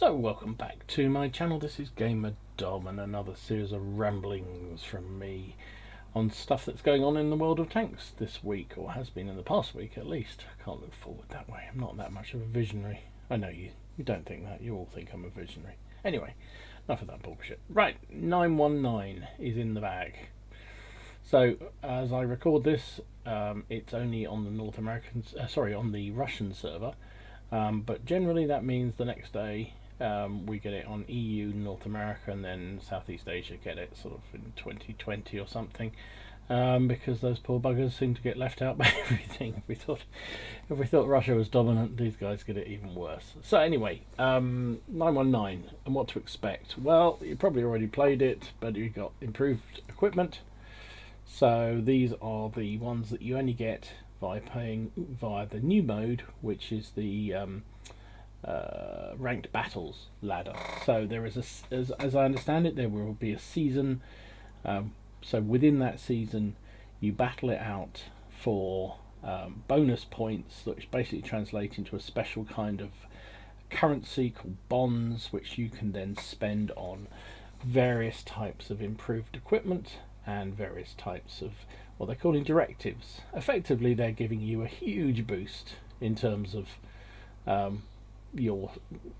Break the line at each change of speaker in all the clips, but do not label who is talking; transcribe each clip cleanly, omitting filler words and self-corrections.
So welcome back to my channel. This is Gamer Dom and another series of ramblings from me on stuff that's going on in the world of tanks this week, or has been in the past week at least. I can't look forward that way. I'm not that much of a visionary. I know you don't think that. You all think I'm a visionary. Anyway, enough of that bullshit. Right, 919 is in the bag. So as I record this, it's only on the on the Russian server. But generally that means the next day we get it on EU, North America, and then Southeast Asia get it sort of in 2020 or something, because those poor buggers seem to get left out by everything. If we thought Russia was dominant, these guys get it even worse. So anyway, 919 and what to expect. Well, you probably already played it, but you got improved equipment. So these are the ones that you only get by paying via the new mode, which is the ranked battles ladder. So there is as I understand it, there will be a season. So within that season, you battle it out for bonus points, which basically translate into a special kind of currency called bonds, which you can then spend on various types of improved equipment and various types of what they're calling directives. Effectively, they're giving you a huge boost in terms of your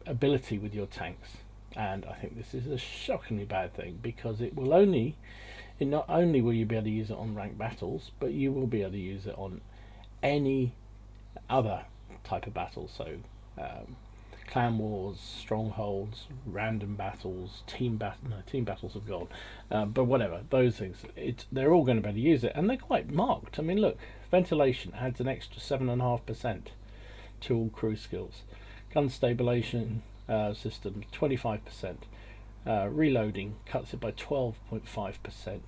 ability with your tanks, and I think this is a shockingly bad thing, because it will not only will you be able to use it on ranked battles, but you will be able to use it on any other type of battle. So clan wars, strongholds, random battles, team battles have gone, but whatever, those things, they're all going to be able to use it, and they're quite marked. I mean, look, ventilation adds an extra 7.5% to all crew skills. Gun stabilization system 25%. Reloading cuts it by 12.5%.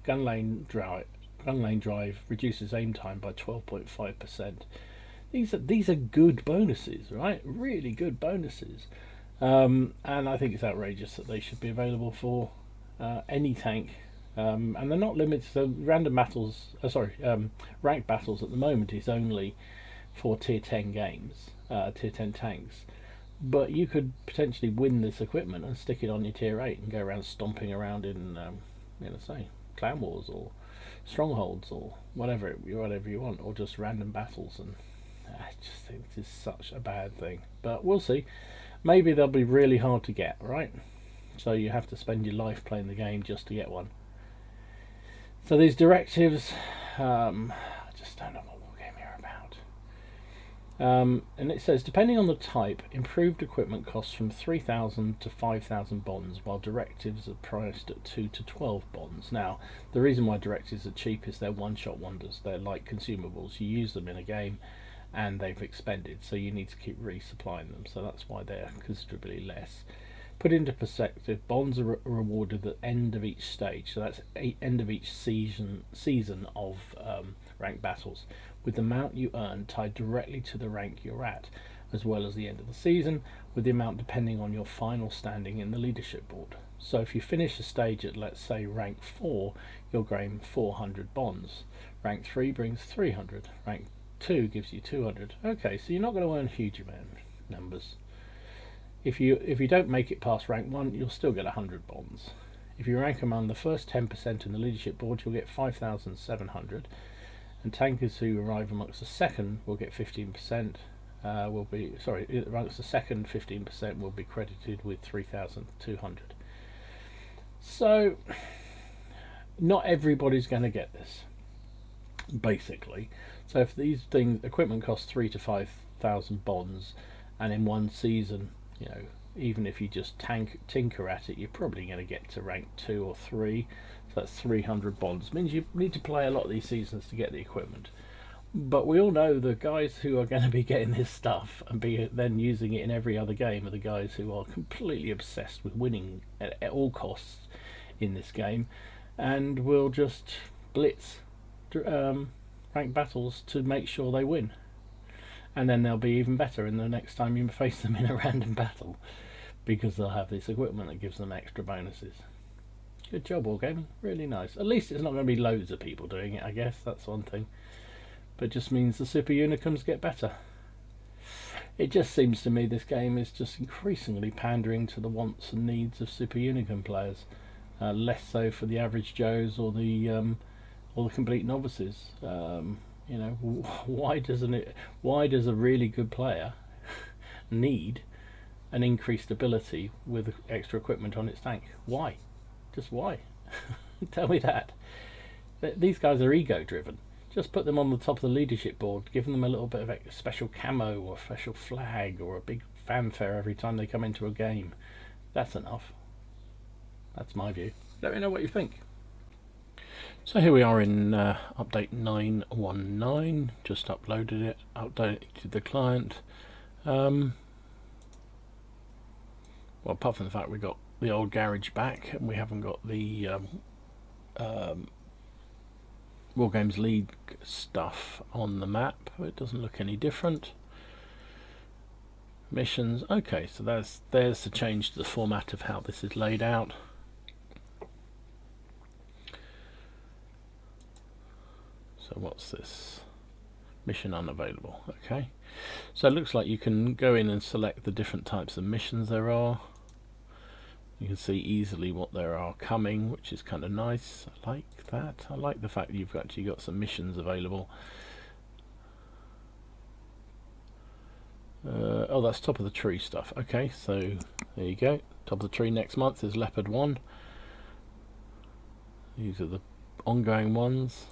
Gun lane drive reduces aim time by 12.5%. These are good bonuses, right? Really good bonuses, and I think it's outrageous that they should be available for any tank, and they're not limited. So random battles, ranked battles at the moment is only for tier 10 games, tier 10 tanks. But you could potentially win this equipment and stick it on your tier 8 and go around stomping around in, say, clan wars or strongholds or whatever you want, or just random battles. And I just think this is such a bad thing, but we'll see. Maybe they'll be really hard to get, right? So you have to spend your life playing the game just to get one. So these directives, I just don't know what war game you're about. And it says, depending on the type, improved equipment costs from 3,000 to 5,000 bonds, while directives are priced at 2 to 12 bonds. Now, the reason why directives are cheap is they're one-shot wonders. They're like consumables. You use them in a game and they've expended, so you need to keep resupplying them, so that's why they're considerably less. Put into perspective, bonds are rewarded at the end of each stage, so that's end of each season of ranked battles, with the amount you earn tied directly to the rank you're at, as well as the end of the season, with the amount depending on your final standing in the leadership board. So if you finish a stage at, let's say, rank 4, you'll gain 400 bonds. Rank 3 brings 300. Rank 2 gives you 200. Okay, so you're not going to earn huge amount of numbers. If you don't make it past rank 1, you'll still get 100 bonds. If you rank among the first 10% in the leadership board, you'll get 5,700. And tankers who arrive amongst the second will get 15%. Amongst the second 15% will be credited with 3,200. So not everybody's going to get this, basically. So if these equipment costs 3,000 to 5,000 bonds, and in one season, even if you just tinker at it, you're probably going to get to rank 2 or 3. So that's 300 bonds. Means you need to play a lot of these seasons to get the equipment. But we all know the guys who are going to be getting this stuff and be then using it in every other game are the guys who are completely obsessed with winning at all costs in this game, and will just blitz ranked battles to make sure they win, and then they'll be even better in the next time you face them in a random battle, because they'll have this equipment that gives them extra bonuses. Good job, Wargaming. Really nice. At least it's not going to be loads of people doing it, I guess. That's one thing. But it just means the super unicums get better. It just seems to me this game is just increasingly pandering to the wants and needs of Super Unicorn players, less so for the average Joes or the complete novices. You know, why doesn't it? Why does a really good player need an increased ability with extra equipment on its tank? Why? Just why? Tell me that. These guys are ego driven. Just put them on the top of the leadership board, giving them a little bit of a special camo or a special flag or a big fanfare every time they come into a game. That's enough. That's my view. Let me know what you think. So here we are in update 919. Just uploaded it, updated the client. Well, apart from the fact we got the old garage back and we haven't got the War Games League stuff on the map, it doesn't look any different. Missions, okay, so there's the change to the format of how this is laid out. So what's this? Mission unavailable. Okay, so it looks like you can go in and select the different types of missions there are. You can see easily what there are coming, which is kind of nice. I like that. I like the fact that you've actually got some missions available. Oh, that's top of the tree stuff. Okay, so there you go. Top of the tree next month is Leopard 1. These are the ongoing ones.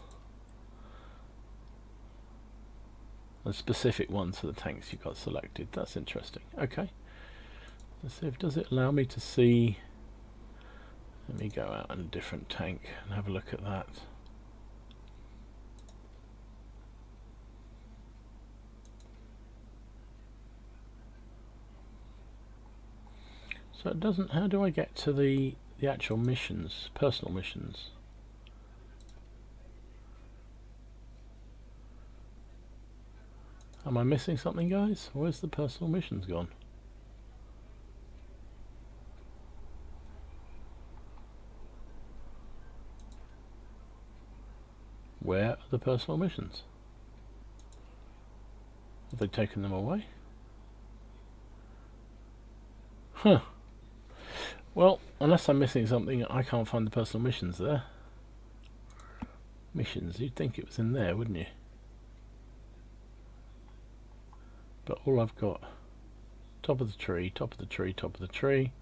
The specific ones for the tanks you got selected. That's interesting. Okay. Let's see if does it allow me to see. Let me go out on a different tank and have a look at that. So it doesn't. How do I get to the actual missions, personal missions? Am I missing something, guys? Where's the personal missions gone? Where are the personal missions? Have they taken them away? Huh. Well, unless I'm missing something, I can't find the personal missions there. Missions, you'd think it was in there, wouldn't you? But all I've got, top of the tree, top of the tree, top of the tree.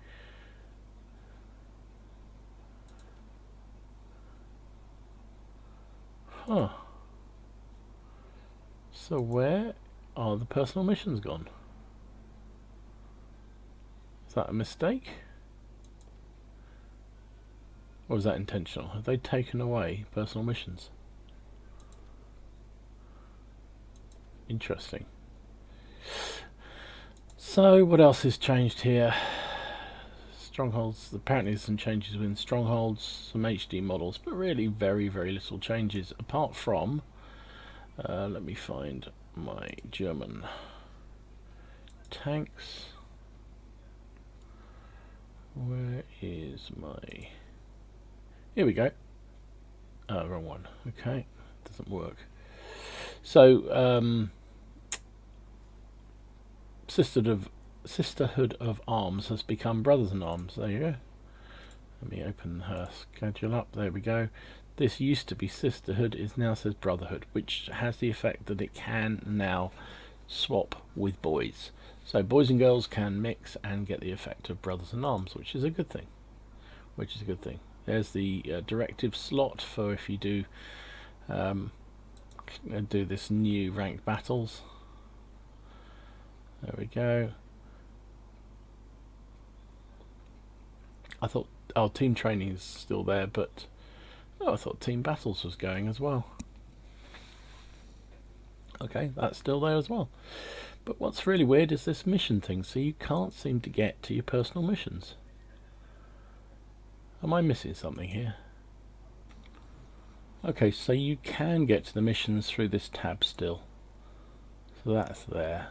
Huh. So where are the personal missions gone? Is that a mistake? Or is that intentional? Have they taken away personal missions? Interesting. So what else has changed here? Strongholds, apparently there's some changes within strongholds, some HD models, but really very, very little changes apart from, let me find my German tanks. Where is my, here we go. Wrong one. Okay, doesn't work. So Sisterhood of Arms has become Brothers in Arms. There you go. Let me open her schedule up. There we go. This used to be Sisterhood, it now says Brotherhood, which has the effect that it can now swap with boys. So boys and girls can mix and get the effect of Brothers in Arms, which is a good thing. Which is a good thing. There's the directive slot for if you do this new ranked battles. There we go. I thought, oh, team training is still there, but oh, I thought team battles was going as well. Okay, that's still there as well. But what's really weird is this mission thing, so you can't seem to get to your personal missions. Am I missing something here? Okay, so you can get to the missions through this tab still. So that's there.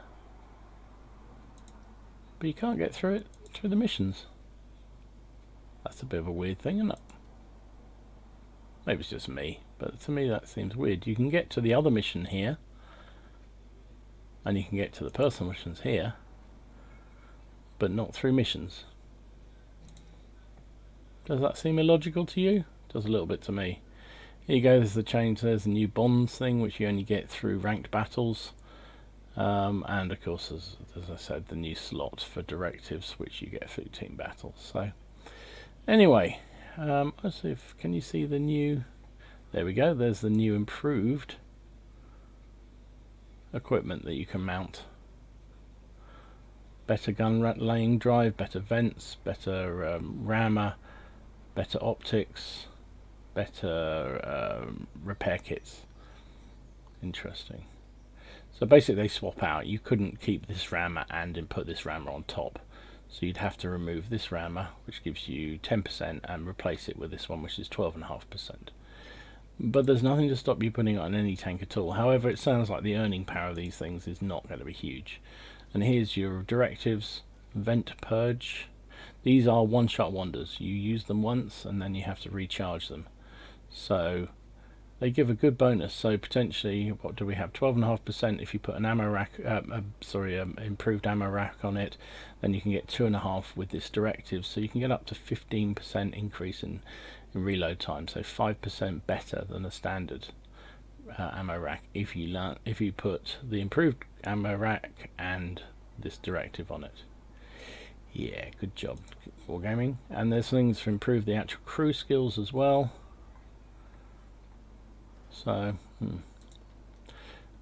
But you can't get through it through the missions. That's a bit of a weird thing, isn't it? Maybe it's just me, but to me that seems weird. You can get to the other mission here, and you can get to the personal missions here, but not through missions. Does that seem illogical to you? It does a little bit to me. Here you go, there's the change, there's the new bonds thing, which you only get through ranked battles. And of course, as I said, the new slot for directives, which you get through team battles. So anyway, let's see if, can you see the new, there we go, there's the new improved equipment that you can mount. Better gun laying drive, better vents, better rammer, better optics, better repair kits. Interesting. So basically they swap out. You couldn't keep this rammer and put this rammer on top. So you'd have to remove this rammer, which gives you 10%, and replace it with this one, which is 12.5%. But there's nothing to stop you putting it on any tank at all. However, it sounds like the earning power of these things is not going to be huge. And here's your directives, vent purge. These are one-shot wonders. You use them once and then you have to recharge them. So they give a good bonus. So potentially, what do we have? 12.5% if you put an ammo rack, improved ammo rack on it. Then you can get 2.5 with this directive. So you can get up to 15% increase in reload time. So 5% better than a standard ammo rack if you put the improved ammo rack and this directive on it. Yeah, good job, Wargaming. And there's things to improve the actual crew skills as well. So,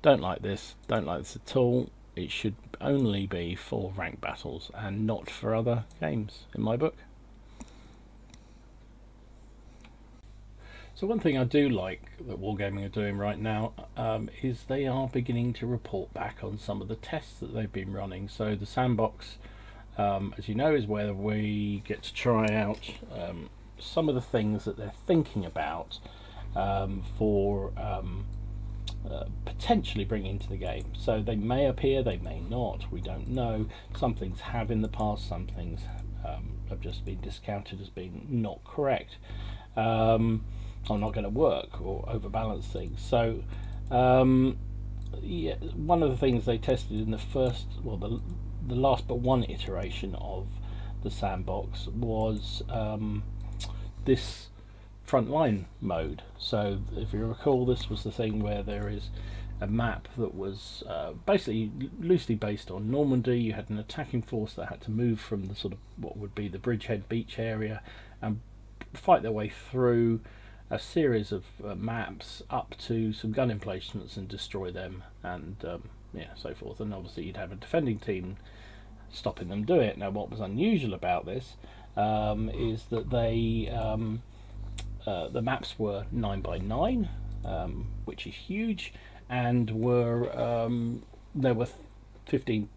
don't like this at all. It should only be for ranked battles and not for other games, in my book. So one thing I do like that Wargaming are doing right now is they are beginning to report back on some of the tests that they've been running. So the sandbox, as you know, is where we get to try out some of the things that they're thinking about for potentially bringing into the game. So they may appear, they may not, we don't know. Some things have in the past, some things have just been discounted as being not correct, or not going to work, or overbalance things. So yeah, one of the things they tested in the first, well, the last but one iteration of the sandbox was this frontline mode. So if you recall, this was the thing where there is a map that was basically loosely based on Normandy. You had an attacking force that had to move from the sort of what would be the Bridgehead beach area and fight their way through a series of maps up to some gun emplacements and destroy them, and yeah, so forth. And obviously you'd have a defending team stopping them do it. Now what was unusual about this is that they the maps were 9x9, which is huge, and were there were 30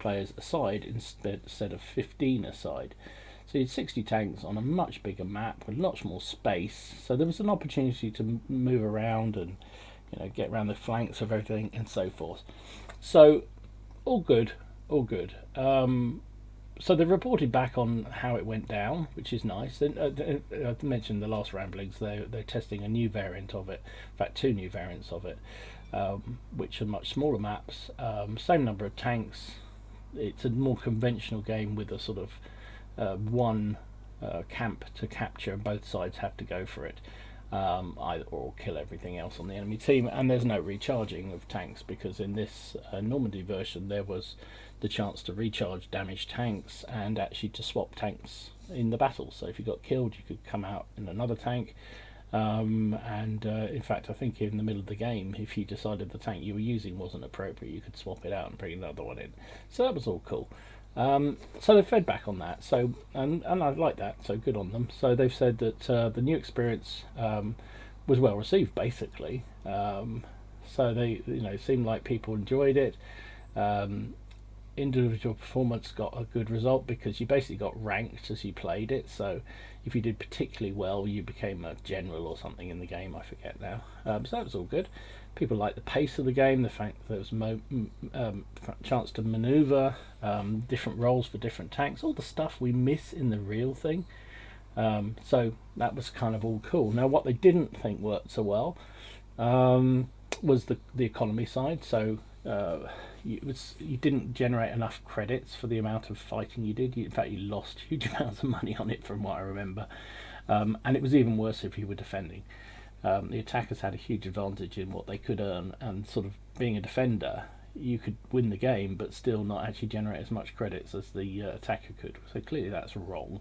players aside instead of 15 aside. So you had 60 tanks on a much bigger map with lots more space. So there was an opportunity to move around and, you know, get around the flanks of everything and so forth. So all good, all good. So they reported back on how it went down, which is nice. I mentioned the last ramblings. They're testing a new variant of it. In fact, 2 new variants of it, which are much smaller maps. Same number of tanks. It's a more conventional game with a sort of one camp to capture, and both sides have to go for it, either or kill everything else on the enemy team. And there's no recharging of tanks, because in this Normandy version there was the chance to recharge damaged tanks and actually to swap tanks in the battle. So if you got killed, you could come out in another tank, and in fact I think in the middle of the game, if you decided the tank you were using wasn't appropriate, you could swap it out and bring another one in. So that was all cool. So they fed back on that, so and I like that, so good on them. So they've said that the new experience was well received, basically. So they, you know, seemed like people enjoyed it. Individual performance got a good result because you basically got ranked as you played it. So if you did particularly well, you became a general or something in the game, I forget now. So that was all good. People liked the pace of the game, the fact that there was chance to maneuver, different roles for different tanks, all the stuff we miss in the real thing. So that was kind of all cool. Now what they didn't think worked so well was the economy side. So you didn't generate enough credits for the amount of fighting you did. In fact, you lost huge amounts of money on it, from what I remember. And it was even worse if you were defending. The attackers had a huge advantage in what they could earn, and sort of being a defender, you could win the game but still not actually generate as much credits as the attacker could. So clearly that's wrong.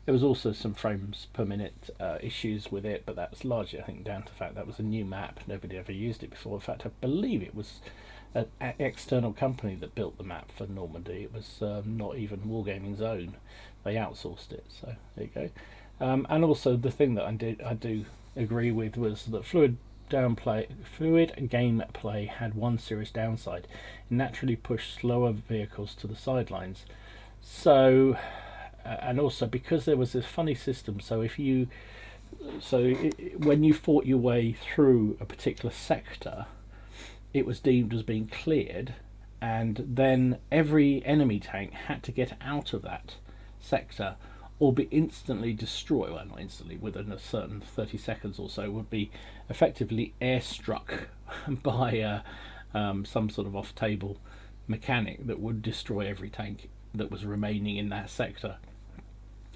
There was also some frames per minute issues with it, but that's largely, I think, down to the fact that was a new map. Nobody ever used it before. In fact, I believe it was an external company that built the map for Normandy. It was not even Wargaming's own. They outsourced it. So there you go. And also the thing that I do agree with was that fluid gameplay had one serious downside. It naturally pushed slower vehicles to the sidelines. So, and also because there was this funny system. So when you fought your way through a particular sector, it was deemed as being cleared, and then every enemy tank had to get out of that sector or be instantly destroyed. Well, not instantly, within a certain 30 seconds or so, would be effectively airstruck by some sort of off-table mechanic that would destroy every tank that was remaining in that sector.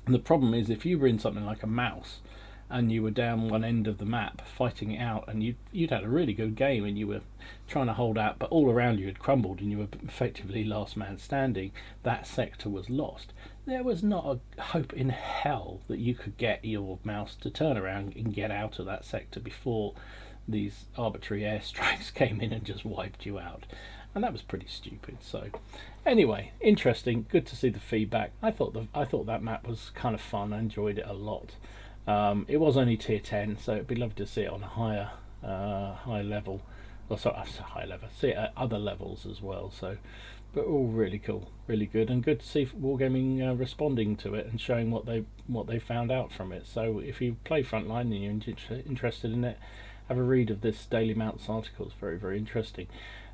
And the problem is, if you were in something like a mouse and you were down one end of the map fighting it out, and you'd had a really good game and you were trying to hold out, but all around you had crumbled and you were effectively last man standing, that sector was lost. There was not a hope in hell that you could get your mouse to turn around and get out of that sector before these arbitrary airstrikes came in and just wiped you out. And that was pretty stupid. So anyway, interesting, good to see the feedback. I thought that map was kind of fun. I enjoyed it a lot. It was only tier 10, so it'd be lovely to see it on a high level. Well, sorry, high level. See it at other levels as well. So, but all really cool, really good, and good to see Wargaming responding to it and showing what they found out from it. So, if you play Frontline and you're interested in it, have a read of this Daily Mounts article. It's very, very interesting.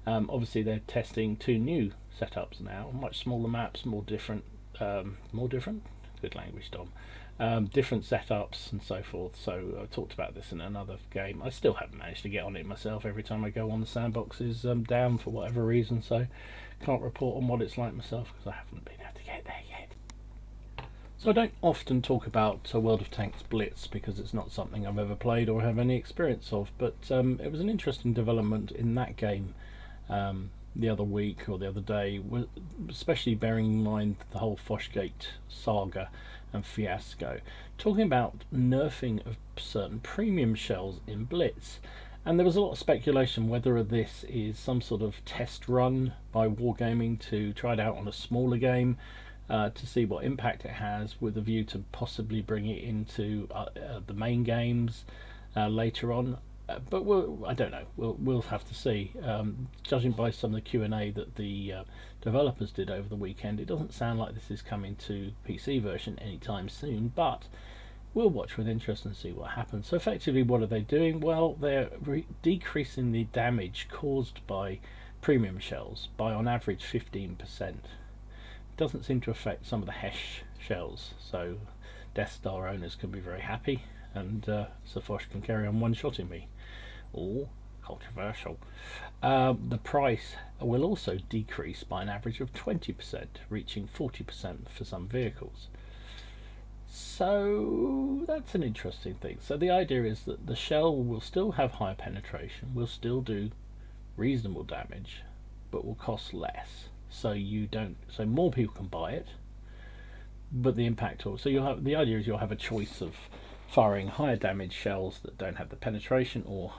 Obviously, they're testing 2 new setups now, much smaller maps, more different. Good language, Dom. Different setups and so forth. So I talked about this in another game. I still haven't managed to get on it myself. Every time I go on, the sandbox is down for whatever reason, so can't report on what it's like myself because I haven't been able to get there yet. So I don't often talk about World of Tanks Blitz because it's not something I've ever played or have any experience of, but it was an interesting development in that game the other week or the other day, especially bearing in mind the whole Foshgate saga and fiasco, talking about nerfing of certain premium shells in Blitz. And there was a lot of speculation whether this is some sort of test run by Wargaming to try it out on a smaller game to see what impact it has, with a view to possibly bring it into the main games later on. But I don't know. We'll have to see. Judging by some of the Q&A that the developers did over the weekend, it doesn't sound like this is coming to PC version anytime soon. But we'll watch with interest and see what happens. So effectively, what are they doing? Well, they're decreasing the damage caused by premium shells by on average 15%. It doesn't seem to affect some of the Hesh shells. So Death Star owners can be very happy, and Safosh can carry on one-shotting me. Or controversial. The price will also decrease by an average of 20%, reaching 40% for some vehicles. So that's an interesting thing. So the idea is that the shell will still have high penetration, will still do reasonable damage, but will cost less. So more people can buy it, but the impact also. So the idea is you'll have a choice of firing higher damage shells that don't have the penetration, or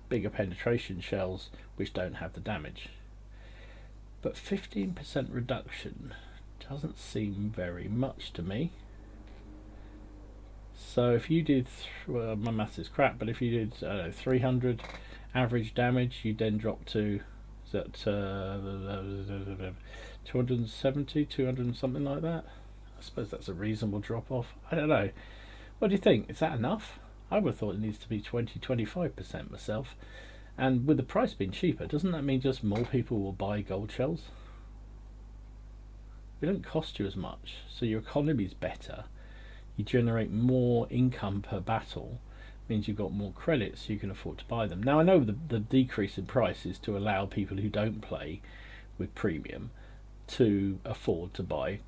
bigger penetration shells which don't have the damage. But 15% reduction doesn't seem very much to me. So if you did, my maths is crap, but if you did 300 average damage, you then drop to 270, 200 and something like that. I suppose that's a reasonable drop off. I don't know. What do you think? Is that enough? I would have thought it needs to be 20-25% myself. And with the price being cheaper, doesn't that mean just more people will buy gold shells? It don't cost you as much, so your economy is better. You generate more income per battle, means you've got more credits, so you can afford to buy them. Now I know the decrease in price is to allow people who don't play with premium to afford to buy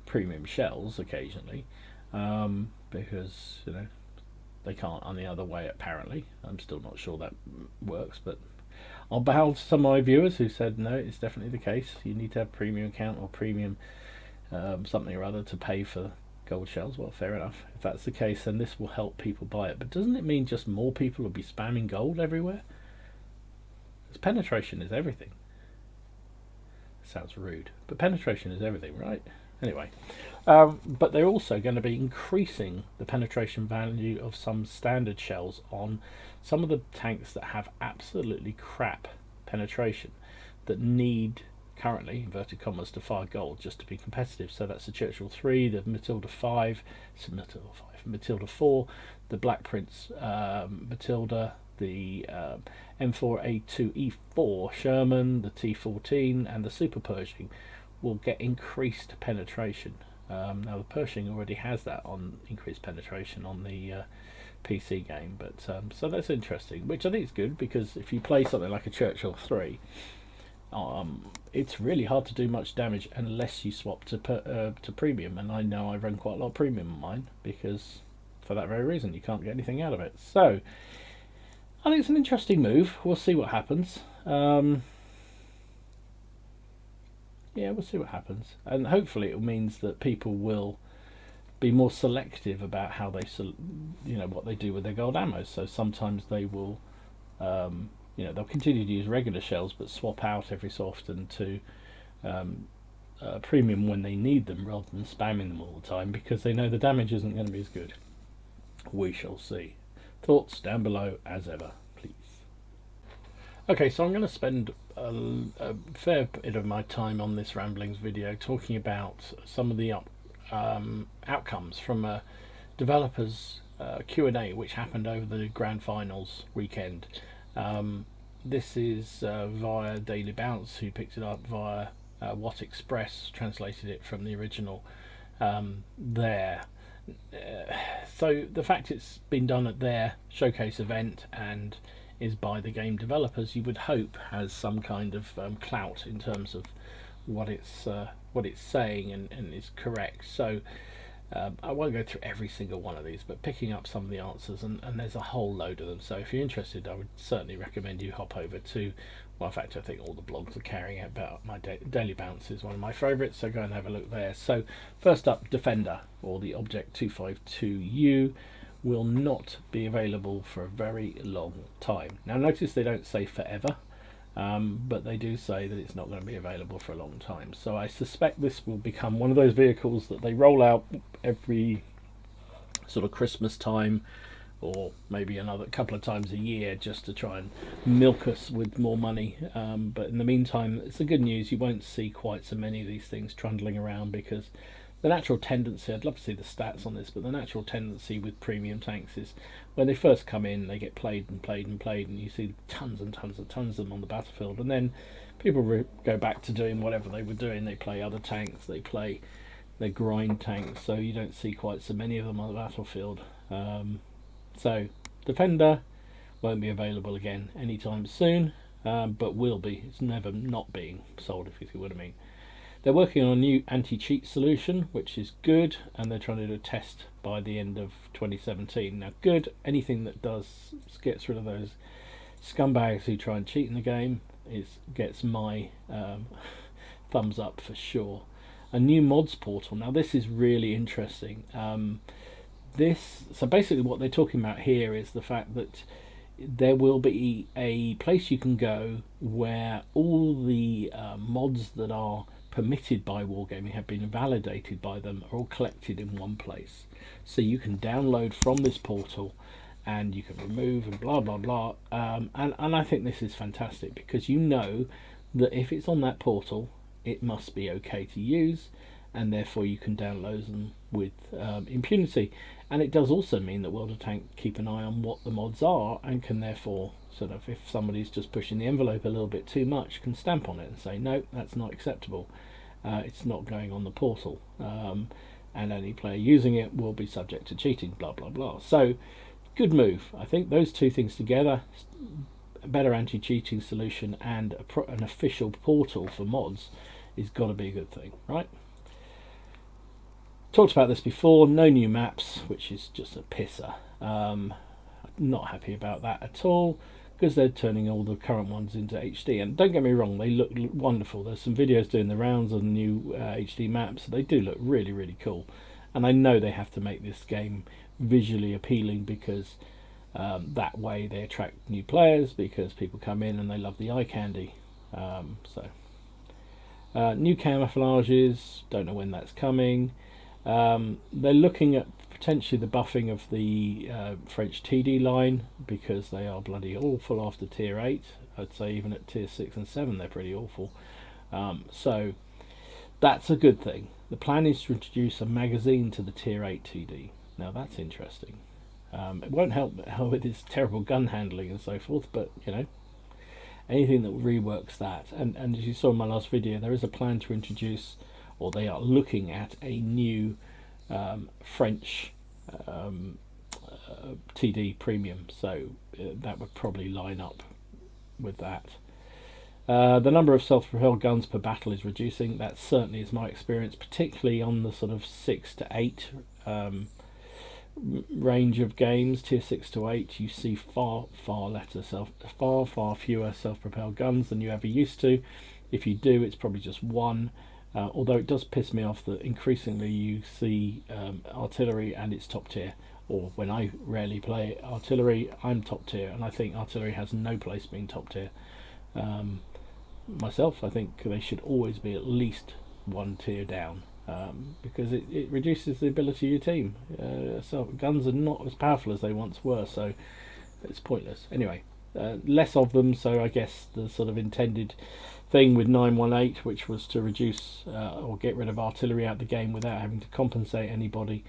premium shells occasionally, because they can't any other way apparently. I'm still not sure that works, but I'll bow to some of my viewers who said no, it's definitely the case. You need to have premium account or premium something or other to pay for gold shells. Well, fair enough. If that's the case, then this will help people buy it. But doesn't it mean just more people will be spamming gold everywhere? Because penetration is everything. Sounds rude, but penetration is everything, right? Anyway, but they're also going to be increasing the penetration value of some standard shells on some of the tanks that have absolutely crap penetration, that need, currently, inverted commas, to fire gold just to be competitive. So that's the Churchill 3, the Matilda 5, Matilda 4, the Black Prince Matilda, the M4A2E4 Sherman, the T14, and the Super Pershing will get increased penetration. Now the Pershing already has that on increased penetration on the PC game, but so that's interesting, which I think is good, because if you play something like a Churchill 3, it's really hard to do much damage unless you swap to premium, and I know I run quite a lot of premium on mine because for that very reason you can't get anything out of it. So I think it's an interesting move. We'll see what happens. Yeah, we'll see what happens, and hopefully it means that people will be more selective about how they, what they do with their gold ammo. So sometimes they will, they'll continue to use regular shells, but swap out every so often to premium when they need them, rather than spamming them all the time, because they know the damage isn't going to be as good. We shall see. Thoughts down below as ever, please. Okay, so I'm going to spend a fair bit of my time on this ramblings video talking about some of the outcomes from a developers Q&A which happened over the grand finals weekend. This is via Daily Bounce, who picked it up via What Express translated it from the original there. So the fact it's been done at their showcase event and is by the game developers, you would hope has some kind of clout in terms of what it's saying and is correct. So I won't go through every single one of these, but picking up some of the answers, and there's a whole load of them. So if you're interested, I would certainly recommend you hop over to, well, in fact I think all the blogs are carrying it, about my Daily Bounce is one of my favourites, so go and have a look there. So first up, Defender, or the Object 252U, will not be available for a very long time. Now notice they don't say forever, but they do say that it's not going to be available for a long time. So I suspect this will become one of those vehicles that they roll out every sort of Christmas time, or maybe another couple of times a year, just to try and milk us with more money. But in the meantime, it's the good news, you won't see quite so many of these things trundling around, because the natural tendency, I'd love to see the stats on this, but the natural tendency with premium tanks is when they first come in, they get played and played and played, and you see tons and tons and tons of them on the battlefield, and then people go back to doing whatever they were doing. They play other tanks, they grind tanks, so you don't see quite so many of them on the battlefield. So Defender won't be available again anytime soon, but will be. It's never not being sold, if you see what I mean. They're working on a new anti-cheat solution, which is good, and they're trying to do a test by the end of 2017. Now, good, anything that gets rid of those scumbags who try and cheat in the game gets my thumbs up for sure. A new mods portal. Now, this is really interesting. So basically what they're talking about here is the fact that there will be a place you can go where all the mods that are permitted by Wargaming, have been validated by them, are all collected in one place. So you can download from this portal, and you can remove and blah blah blah. And I think this is fantastic, because you know that if it's on that portal, it must be okay to use, and therefore you can download them with impunity. And it does also mean that World of Tank keep an eye on what the mods are, and can therefore sort of, if somebody's just pushing the envelope a little bit too much, can stamp on it and say no, that's not acceptable. It's not going on the portal, and any player using it will be subject to cheating, blah blah blah. So good move. I think those two things together, a better anti-cheating solution and an official portal for mods, is got to be a good thing, right? Talked about this before. No new maps, which is just a pisser. Not happy about that at all, because they're turning all the current ones into HD. And don't get me wrong, they look wonderful. There's some videos doing the rounds of the new HD maps. They do look really, really cool. And I know they have to make this game visually appealing, because that way they attract new players, because people come in and they love the eye candy. New camouflages, don't know when that's coming. They're looking at potentially the buffing of the French TD line, because they are bloody awful after tier 8. I'd say even at tier 6 and 7 they're pretty awful. So that's a good thing. The plan is to introduce a magazine to the tier 8 TD. Now that's interesting. It won't help with its terrible gun handling and so forth, but you know, anything that reworks that. And as you saw in my last video, there is a plan to introduce, or they are looking at, a new French TD premium, so that would probably line up with that. The number of self-propelled guns per battle is reducing. That certainly is my experience, particularly on the sort of 6 to 8 range of games. Tier 6 to 8, you see far fewer self-propelled guns than you ever used to. If you do, it's probably just one. Although it does piss me off that increasingly you see artillery and it's top tier. Or when I rarely play artillery, I'm top tier, and I think artillery has no place being top tier. Myself, I think they should always be at least one tier down, because it reduces the ability of your team. So guns are not as powerful as they once were, so it's pointless. Anyway, less of them, so I guess the sort of intended thing with 918, which was to reduce or get rid of artillery out of the game without having to compensate anybody,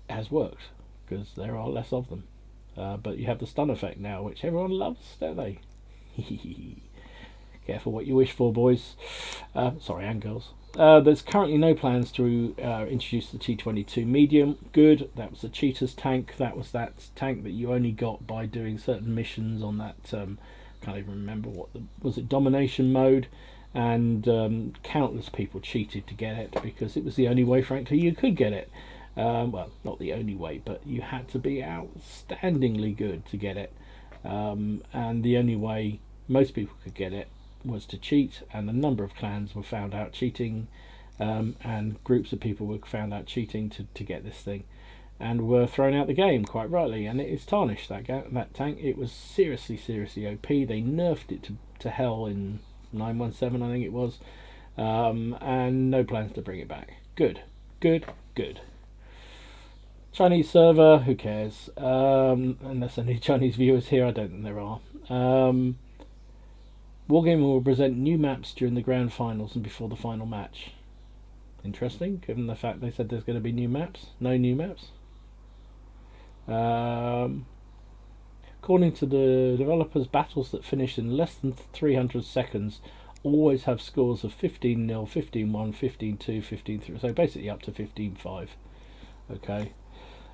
has worked, because there are less of them. But you have the stun effect now, which everyone loves, don't they? Careful what you wish for, boys. Sorry, and girls. There's currently no plans to introduce the T22 medium. Good. That was the cheaters tank. That was that tank that you only got by doing certain missions on that. Can't even remember what was it, domination mode, and countless people cheated to get it, because it was the only way, frankly, you could get it. Well, not the only way, but you had to be outstandingly good to get it, and the only way most people could get it was to cheat, and a number of clans were found out cheating, and groups of people were found out cheating to get this thing, and were thrown out the game, quite rightly. And it is tarnished, that tank. It was seriously OP. They nerfed it to hell in 917, I think it was, and no plans to bring it back. Good. Chinese server, who cares? Unless any Chinese viewers here, I don't think there are. Wargaming will present new maps during the grand finals and before the final match. Interesting, given the fact they said there's going to be new maps. No new maps. According to the developers, battles that finish in less than 300 seconds always have scores of 15-0, 15-1, 15-2, 15-3, so basically up to 15-5. Okay.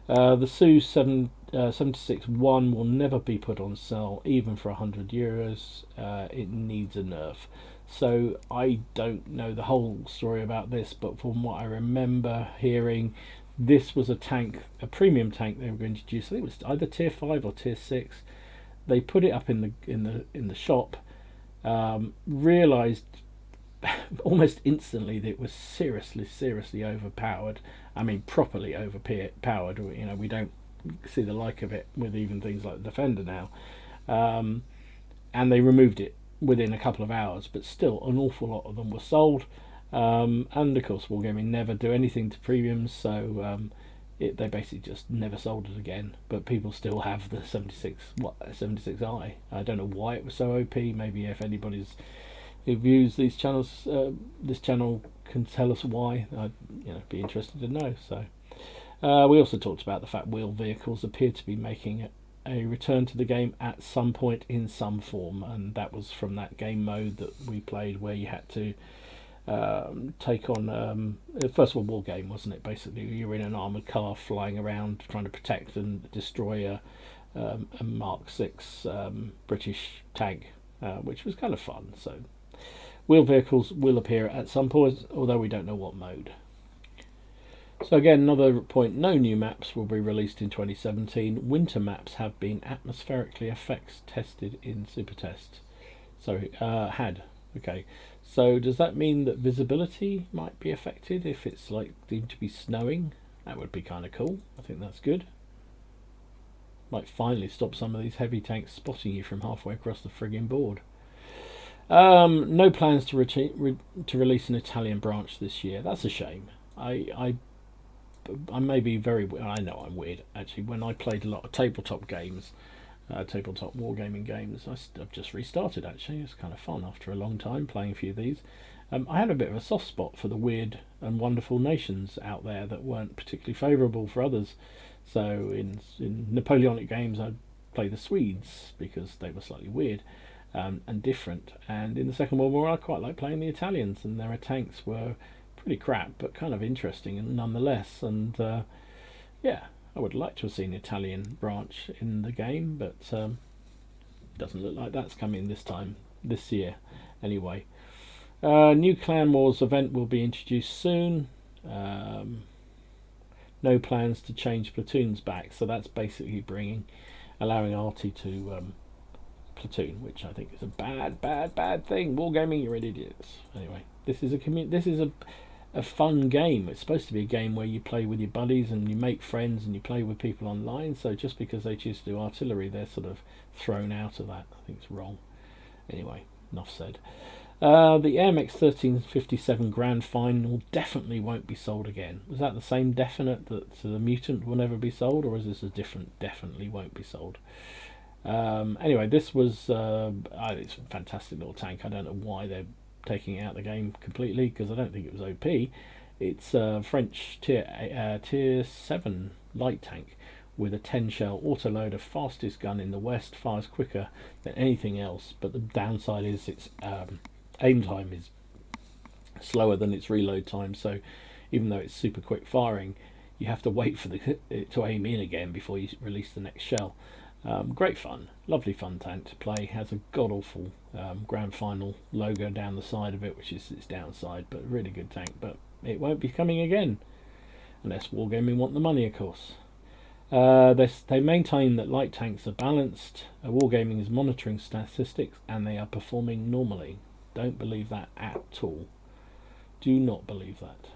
The Su 76-1 will never be put on sale, even for €100. It needs a nerf. So I don't know the whole story about this, but from what I remember hearing, this was a tank, a premium tank they were going to introduce. I think it was either tier 5 or tier 6. They put it up in the shop, realised almost instantly that it was seriously overpowered. I mean, properly overpowered. You know, we don't see the like of it with even things like the Defender now. And they removed it within a couple of hours, but still an awful lot of them were sold. And of course, Wargaming never do anything to premiums, so they basically just never sold it again. But people still have the 76i. I don't know why it was so OP. Maybe if anybody's who views these channels, this channel can tell us why. I'd be interested to know. So we also talked about the fact wheeled vehicles appear to be making a return to the game at some point in some form, and that was from that game mode that we played where you had to take on first World War game, wasn't it? Basically, you were in an armored car flying around trying to protect and destroy a Mark 6 British tank, which was kind of fun. So wheeled vehicles will appear at some point, although we don't know what mode. So again, another point, no new maps will be released in 2017. Winter maps have been atmospherically effects tested in Super Test. So, okay. So does that mean that visibility might be affected if it's like deemed to be snowing? That would be kind of cool. I think that's good. Might finally stop some of these heavy tanks spotting you from halfway across the frigging board. No plans to release an Italian branch this year. That's a shame. I may be very. I know I'm weird. Actually, when I played a lot of tabletop games, tabletop wargaming games, I've just restarted. Actually, it's kind of fun after a long time playing a few of these. I had a bit of a soft spot for the weird and wonderful nations out there that weren't particularly favourable for others. So in Napoleonic games, I'd play the Swedes because they were slightly weird and different. And in the Second World War, I quite like playing the Italians, and their tanks were pretty crap, but kind of interesting and nonetheless. And yeah, I would like to have seen the Italian branch in the game, but doesn't look like that's coming this year. Anyway, new Clan Wars event will be introduced soon. No plans to change platoons back, so that's basically allowing Artie to platoon, which I think is a bad thing. Wargaming, you're an idiots. Anyway, this is a fun game. It's supposed to be a game where you play with your buddies and you make friends and you play with people online. So just because they choose to do artillery, they're sort of thrown out of that. I think it's wrong. Anyway, enough said. The AMX 1357 Grand Final definitely won't be sold again. Was that the same definite that the Mutant will never be sold, or is this a different definitely won't be sold? Anyway, this was it's a fantastic little tank. I don't know why they're taking it out of the game completely, because I don't think it was OP. It's a French tier 7 light tank with a 10 shell autoloader, fastest gun in the West, fires quicker than anything else, but the downside is its aim time is slower than its reload time, so even though it's super quick firing, you have to wait for it to aim in again before you release the next shell. Great fun, lovely fun tank to play. Has a god awful Grand Final logo down the side of it, which is its downside, but really good tank. But it won't be coming again unless Wargaming want the money, of course. They maintain that light tanks are balanced. Wargaming is monitoring statistics and they are performing normally. Don't believe that at all. Do not believe that.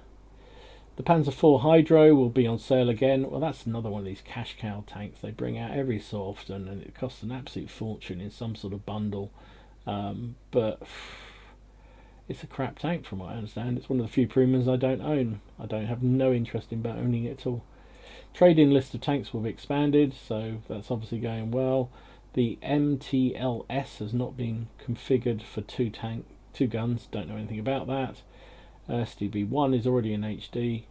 The Panzer IV Hydro will be on sale again. Well, that's another one of these cash cow tanks they bring out every so often, and it costs an absolute fortune in some sort of bundle. But it's a crap tank from what I understand. It's one of the few premiums I don't own. I don't have no interest in owning it at all. Trade-in list of tanks will be expanded, so that's obviously going well. The MTLS has not been configured for two guns. Don't know anything about that. SDB1 is already in HD.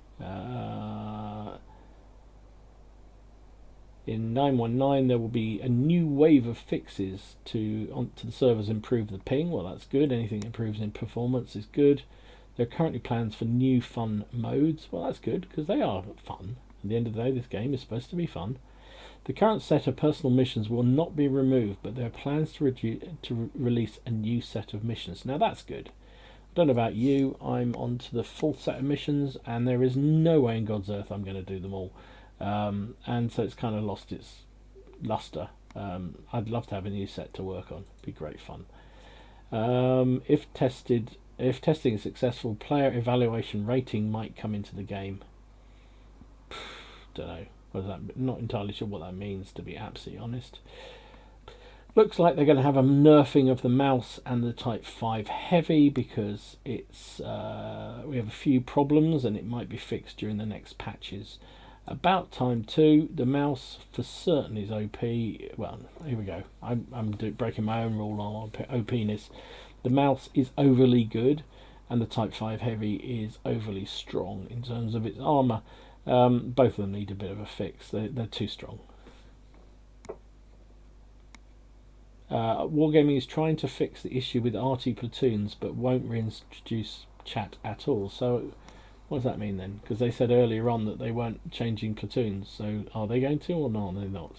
In 919 there will be a new wave of fixes to the servers, improve the ping. Well, that's good. Anything that improves in performance is good. There are currently plans for new fun modes. Well, that's good, because they are fun. At the end of the day, this game is supposed to be fun. The current set of personal missions will not be removed, but there are plans to release a new set of missions. Now that's good. I don't know about you, I'm on to the full set of missions, and there is no way in God's earth I'm going to do them all. And so it's kind of lost its luster. I'd love to have a new set to work on. It'd be great fun. If testing is successful, player evaluation rating might come into the game. Don't know. Not entirely sure what that means, to be absolutely honest. Looks like they're going to have a nerfing of the mouse and the Type 5 Heavy, because it's we have a few problems and it might be fixed during the next patches. About time too. The mouse for certain is OP. Well, here we go. I'm breaking my own rule on OPness. The mouse is overly good and the Type 5 Heavy is overly strong in terms of its armour. Both of them need a bit of a fix. They're too strong. Wargaming is trying to fix the issue with RT platoons, but won't reintroduce chat at all. So what does that mean then? Because they said earlier on that they weren't changing platoons. So are they going to, or no? They're not.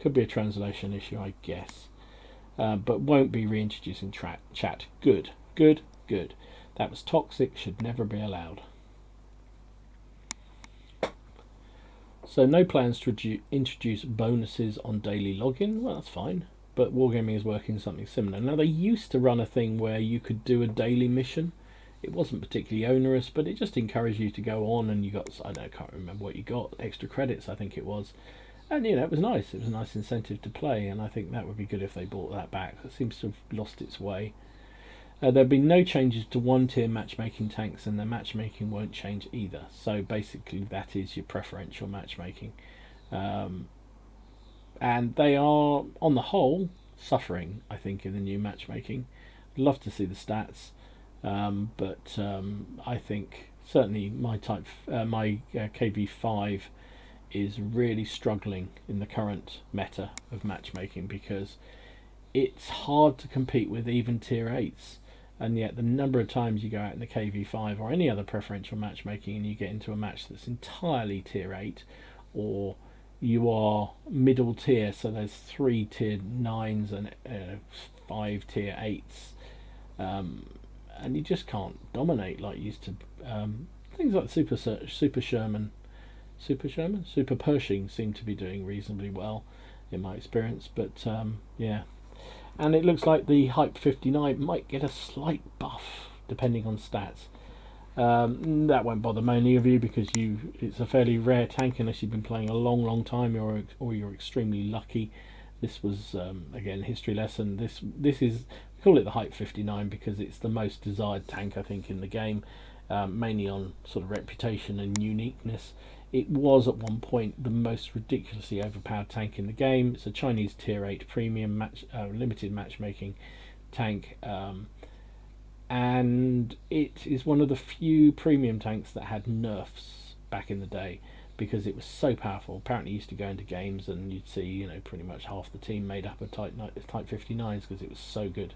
Could be a translation issue, I guess. But won't be reintroducing chat. Good, good, good. That was toxic. Should never be allowed. So no plans to introduce bonuses on daily login. Well, that's fine. But Wargaming is working something similar. Now, they used to run a thing where you could do a daily mission. It wasn't particularly onerous, but it just encouraged you to go on, and you got, I can't remember what you got, extra credits, I think it was. And, it was nice. It was a nice incentive to play, and I think that would be good if they brought that back. It seems to have lost its way. There'll be no changes to one-tier matchmaking tanks, and their matchmaking won't change either. So basically that is your preferential matchmaking. And they are, on the whole, suffering, I think, in the new matchmaking. I'd love to see the stats, but I think certainly my KV5 is really struggling in the current meta of matchmaking, because it's hard to compete with even tier 8s. And yet the number of times you go out in the KV5 or any other preferential matchmaking and you get into a match that's entirely tier 8, or you are middle tier, so there's 3 tier 9s and 5 tier 8s, and you just can't dominate like you used to. Things like Super Pershing seem to be doing reasonably well in my experience, but yeah. And it looks like the Hype 59 might get a slight buff depending on stats. That won't bother many of you, because it's a fairly rare tank unless you've been playing a long time, or you're extremely lucky. This was again, history lesson. This is, we call it the Hype 59 because it's the most desired tank, I think, in the game, mainly on sort of reputation and uniqueness. It was at one point the most ridiculously overpowered tank in the game. It's a Chinese tier 8 premium limited matchmaking tank, and it is one of the few premium tanks that had nerfs back in the day, because it was so powerful. Apparently, you used to go into games and you'd see pretty much half the team made up of Type 59s because it was so good.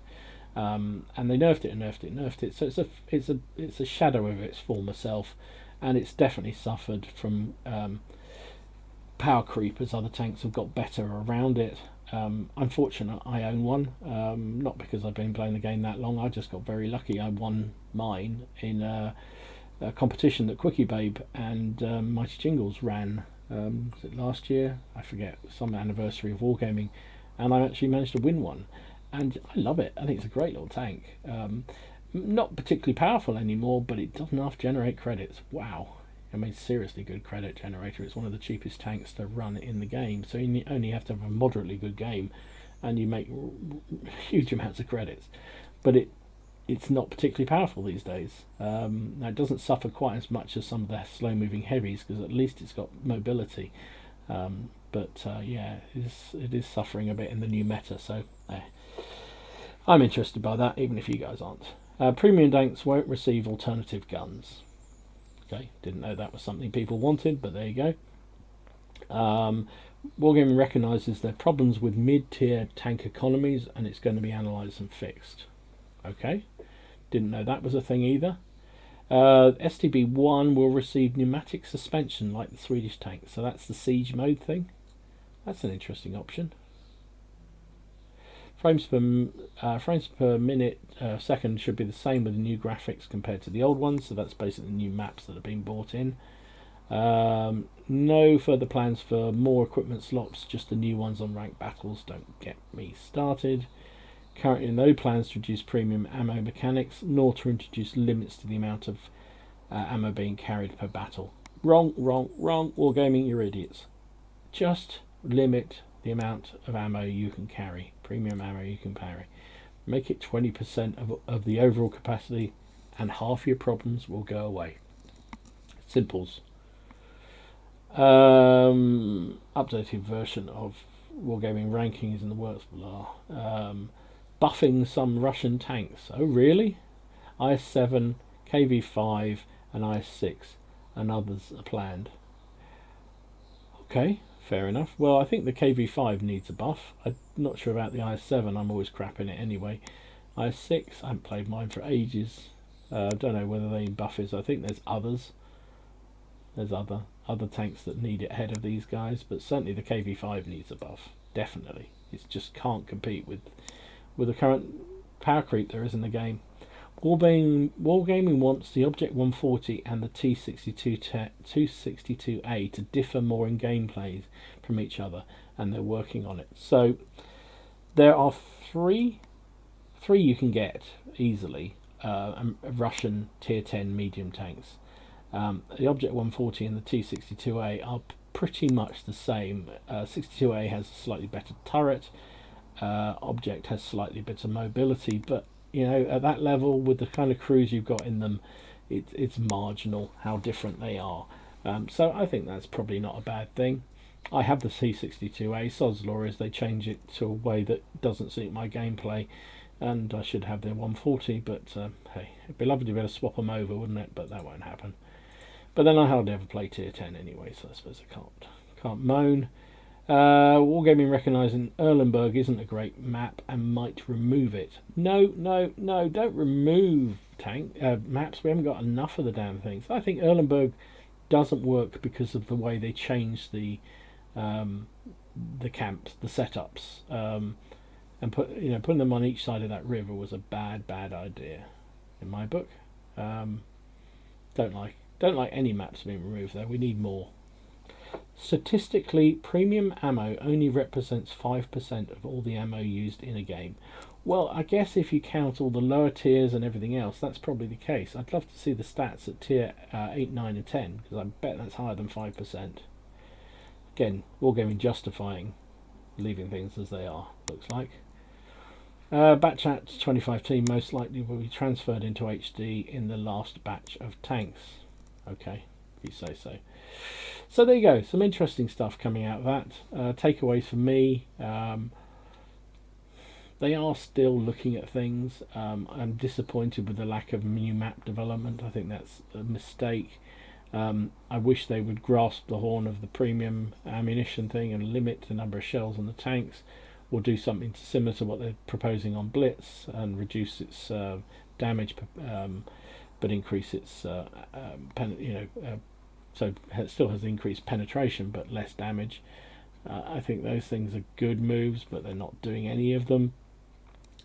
And they nerfed it. So it's a shadow of its former self. And it's definitely suffered from power creep as other tanks have got better around it. I'm fortunate I own one, not because I've been playing the game that long. I just got very lucky. I won mine in a competition that Quickie Babe and Mighty Jingles ran. Was it last year? I forget, some anniversary of Wargaming, and I actually managed to win one. And I love it. I think it's a great little tank. Not particularly powerful anymore, but it does enough generate credits. Wow. I mean, seriously good credit generator. It's one of the cheapest tanks to run in the game, so you only have to have a moderately good game and you make huge amounts of credits. But it's not particularly powerful these days. Now, it doesn't suffer quite as much as some of the slow moving heavies, because at least it's got mobility. But yeah, it is suffering a bit in the new meta, so I'm interested by that, even if you guys aren't. Premium tanks won't receive alternative guns. Okay, didn't know that was something people wanted, but there you go. Wargaming recognises their problems with mid-tier tank economies, and it's going to be analysed and fixed. Okay, didn't know that was a thing either. STB1 will receive pneumatic suspension like the Swedish tank, so that's the siege mode thing. That's an interesting option. Frames per minute second should be the same with the new graphics compared to the old ones, so that's basically the new maps that have been brought in. No further plans for more equipment slots, just the new ones on ranked battles. Don't get me started. Currently no plans to reduce premium ammo mechanics, nor to introduce limits to the amount of ammo being carried per battle. Wrong. Wargaming, you're idiots. Just limit the amount of ammo you can carry, premium ammo you can carry. Make it 20% of the overall capacity, and half your problems will go away. Simples. Updated version of Wargaming rankings in the works. Blah. Buffing some Russian tanks. Oh really? IS-7, KV-5 and IS-6 and others are planned. Okay, fair enough. Well, I think the KV-5 needs a buff. I'm not sure about the IS-7. I'm always crapping it anyway. IS-6, I haven't played mine for ages. I don't know whether they buff it. I think there's others. There's other tanks that need it ahead of these guys, but certainly the KV5 needs a buff. Definitely, it just can't compete with the current power creep there is in the game. Wargaming wants the Object 140 and the T262A to differ more in gameplay from each other, and they're working on it. So there are three you can get easily, Russian tier 10 medium tanks. The Object 140 and the T62A are pretty much the same. 62A has a slightly better turret. Object has slightly better mobility, but you know, at that level, with the kind of crews you've got in them, it's marginal how different they are. So I think that's probably not a bad thing. I have the C62A. Sod's law is they change it to a way that doesn't suit my gameplay, and I should have their 140. But hey, it'd be lovely to be able to swap them over, wouldn't it? But that won't happen. But then I hardly ever play tier 10 anyway, so I suppose I can't moan. Wargaming recognising Erlenberg isn't a great map and might remove it. No, don't remove maps. We haven't got enough of the damn things. I think Erlenberg doesn't work because of the way they changed the camps, the setups, and putting them on each side of that river was a bad idea in my book. Don't like any maps being removed though. We need more. Statistically, premium ammo only represents 5% of all the ammo used in a game. Well, I guess if you count all the lower tiers and everything else, that's probably the case. I'd love to see the stats at tier 8, 9 and 10, because I bet that's higher than 5%. Again, Wargaming justifying leaving things as they are, looks like. Batch at 25 team most likely will be transferred into HD in the last batch of tanks. Okay, if you say so. So there you go, some interesting stuff coming out of that. Takeaways for me, they are still looking at things. I'm disappointed with the lack of new map development. I think that's a mistake. I wish they would grasp the horn of the premium ammunition thing and limit the number of shells on the tanks, or do something similar to what they're proposing on Blitz and reduce its damage, but increase its so it still has increased penetration but less damage. I think those things are good moves, but they're not doing any of them.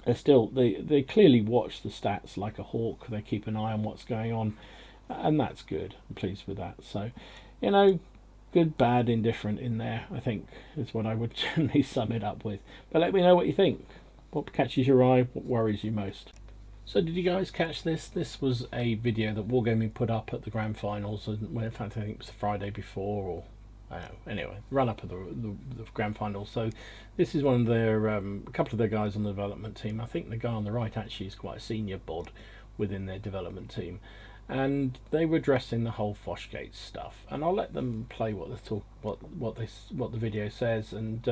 They clearly watch the stats like a hawk. They keep an eye on what's going on, and that's good. I'm pleased with that. So, good, bad, indifferent in there, I think, is what I would generally sum it up with. But let me know what you think. What catches your eye? What worries you most? So did you guys catch this? This was a video that Wargaming put up at the grand finals. In fact, I think it was the Friday before, or anyway, run up of the grand finals. So this is one of their a couple of their guys on the development team. I think the guy on the right actually is quite a senior bod within their development team, and they were addressing the whole Foshgate stuff. And I'll let them play what the video says, and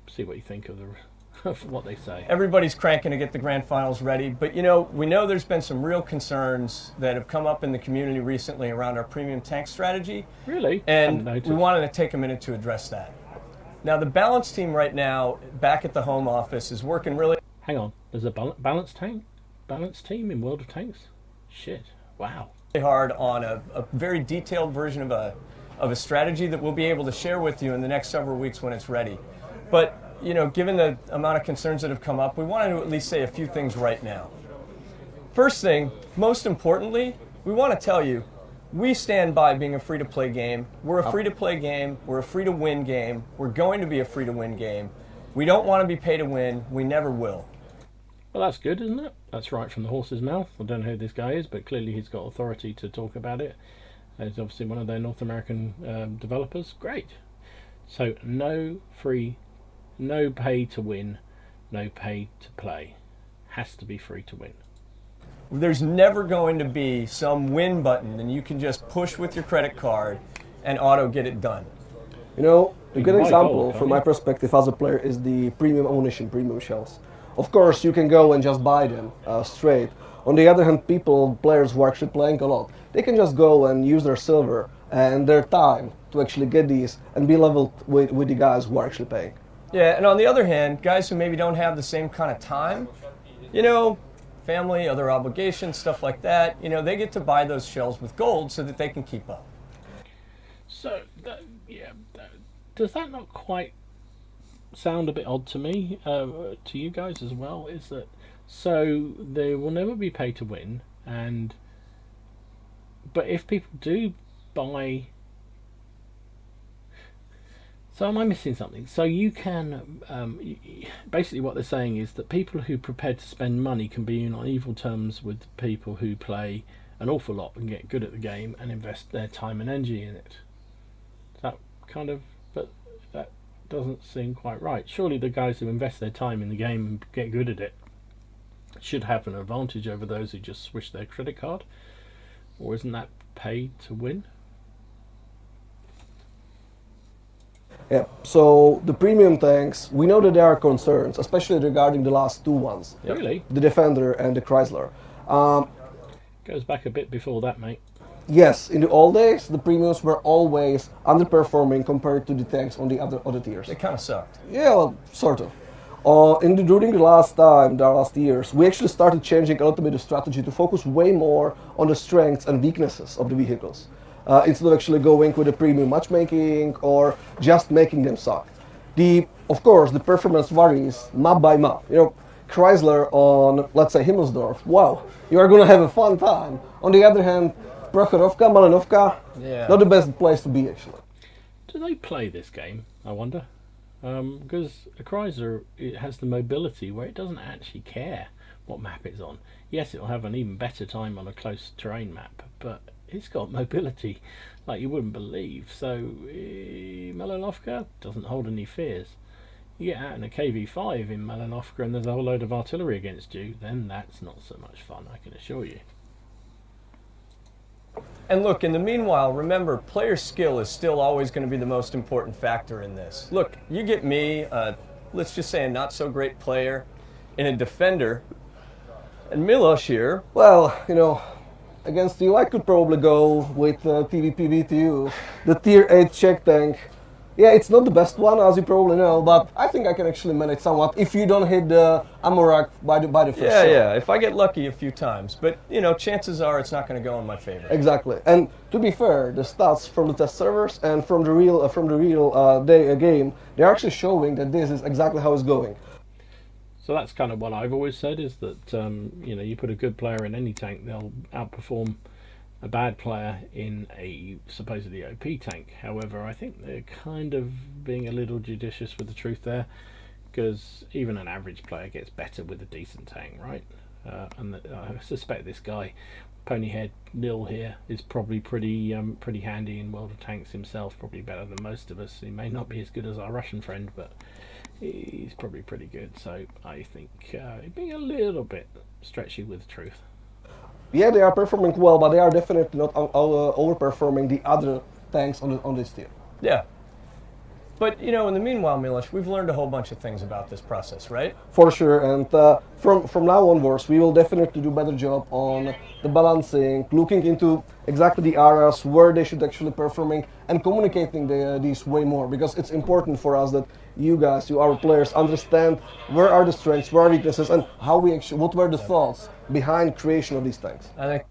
see what you think of what they say.
Everybody's cranking to get the grand finals ready, but we know there's been some real concerns that have come up in the community recently around our premium tank strategy.
Really?
And we wanted to take a minute to address that. Now, the balance team right now, back at the home office, is working really...
Hang on, there's a balance team in World of Tanks? Shit, wow.
...hard on a very detailed version of a strategy that we'll be able to share with you in the next several weeks when it's ready. But given the amount of concerns that have come up, we wanted to at least say a few things right now. First thing, most importantly, we want to tell you, we stand by being a free-to-play game. We're a free-to-play game. We're a free-to-win game. We're going to be a free-to-win game. We don't want to be pay-to-win. We never will.
Well, that's good, isn't it? That's right from the horse's mouth. I don't know who this guy is, but clearly he's got authority to talk about it. He's obviously one of their North American developers. Great. So no pay to win, no pay to play. Has to be free to win.
There's never going to be some win button and you can just push with your credit card and auto get it done.
A good example from my perspective as a player is the premium ammunition, premium shells. Of course, you can go and just buy them straight. On the other hand, players who are actually playing a lot, they can just go and use their silver and their time to actually get these and be leveled with the guys who are actually paying.
Yeah, and on the other hand, guys who maybe don't have the same kind of time, family, other obligations, stuff like that, you know, they get to buy those shells with gold so that they can keep up.
So, does that not quite sound a bit odd to me, to you guys as well? Is that so? They will never be pay to win, but if people do buy, so am I missing something? So you can basically what they're saying is that people who are prepared to spend money can be on equal terms with people who play an awful lot and get good at the game and invest their time and energy in it. That kind of, but that doesn't seem quite right. Surely the guys who invest their time in the game and get good at it should have an advantage over those who just swish their credit card, or isn't that pay to win?
Yeah, so the premium tanks, we know that there are concerns, especially regarding the last two ones.
Yep. Really?
The Defender and the Chrysler.
Goes back a bit before that, mate.
Yes, in the old days, the premiums were always underperforming compared to the tanks on the other tiers.
It kind of sucked.
Yeah, well, sort of. During the last years, we actually started changing a little bit of strategy to focus way more on the strengths and weaknesses of the vehicles. Instead of actually going with the premium matchmaking or just making them suck. Of course, the performance varies map by map. You know, Chrysler on, let's say, Himmelsdorf, wow, you are going to have a fun time. On the other hand, Prokhorovka, Malinovka, not the best place to be, actually.
Do they play this game, I wonder? Because a Chrysler, it has the mobility where it doesn't actually care what map it's on. Yes, it'll have an even better time on a close terrain map, but it's got mobility like you wouldn't believe. So Malinovka doesn't hold any fears. You get out in a KV5 in Malinovka and there's a whole load of artillery against you, then that's not so much fun, I can assure you.
And look, in the meanwhile, remember, player skill is still always going to be the most important factor in this. Look, you get me, let's just say a not-so-great player, in a Defender, and Milos here.
Well, you know, against you, I could probably go with TVPVTU, the Tier 8 Czech tank. Yeah, it's not the best one, as you probably know, but I think I can actually manage somewhat if you don't hit the Amorak by the first shot.
Yeah, if I get lucky a few times. But, you know, chances are it's not going to go in my favor.
Exactly. And to be fair, the stats from the test servers and from the real game, they're actually showing that this is exactly how it's going.
So that's kind of what I've always said, is that you know, you put a good player in any tank, they'll outperform a bad player in a supposedly OP tank. However, I think they're kind of being a little judicious with the truth there, because even an average player gets better with a decent tank, right? And I suspect this guy, Ponyhead Nil here, is probably pretty handy in World of Tanks himself, probably better than most of us. He may not be as good as our Russian friend, but he's probably pretty good. So I think being a little bit stretchy with the truth.
Yeah, they are performing well, but they are definitely not overperforming the other tanks on this tier.
Yeah. But, you know, in the meanwhile, Milos, we've learned a whole bunch of things about this process, right?
For sure, and from now onwards, we will definitely do a better job on the balancing, looking into exactly the areas where they should actually performing, and communicating these way more, because it's important for us that you guys, our players, understand where are the strengths, where are weaknesses, and how we actually, what were the thoughts behind creation of these tanks.
I think.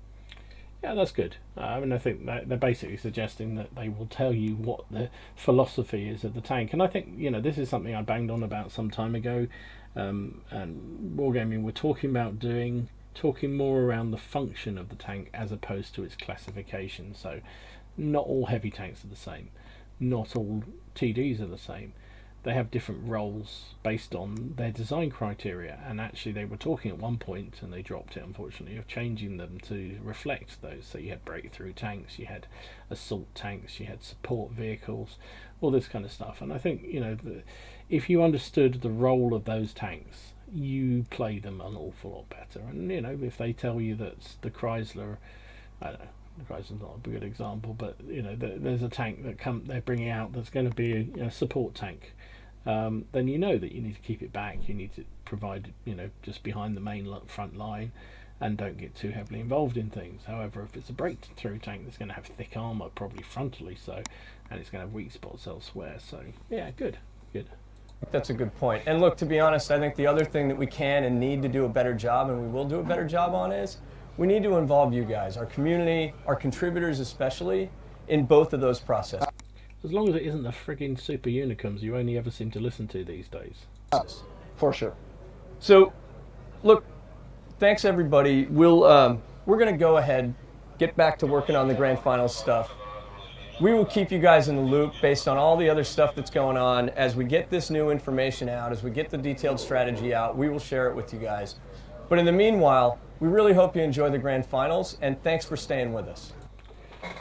Yeah, that's good. I mean, I think that they're basically suggesting that they will tell you what the philosophy is of the tank. And I think, you know, this is something I banged on about some time ago. And Wargaming were talking about talking more around the function of the tank as opposed to its classification. So not all heavy tanks are the same. Not all TDs are the same. They have different roles based on their design criteria, and actually they were talking at one point, and they dropped it unfortunately, of changing them to reflect those. So you had breakthrough tanks, you had assault tanks, you had support vehicles, all this kind of stuff. And I think, you know, if you understood the role of those tanks, you play them an awful lot better. And, you know, if they tell you that the Chrysler, I don't know, the Chrysler's not a good example, but, you know, there's a tank that they're bringing out that's going to be a support tank, then you know that you need to keep it back. You need to provide, you know, just behind the main front line, and don't get too heavily involved in things. However, if it's a breakthrough tank that's going to have thick armor, probably frontally so, and it's going to have weak spots elsewhere. So yeah, good.
That's a good point. And look, to be honest, I think the other thing that we can and need to do a better job, and we will do a better job on, is we need to involve you guys, our community, our contributors especially, in both of those processes.
As long as it isn't the frigging super unicums you only ever seem to listen to these days.
For sure.
So, look, thanks everybody. We're going to go ahead, get back to working on the grand finals stuff. We will keep you guys in the loop based on all the other stuff that's going on. As we get this new information out, as we get the detailed strategy out, we will share it with you guys. But in the meanwhile, we really hope you enjoy the grand finals, and thanks for staying with us.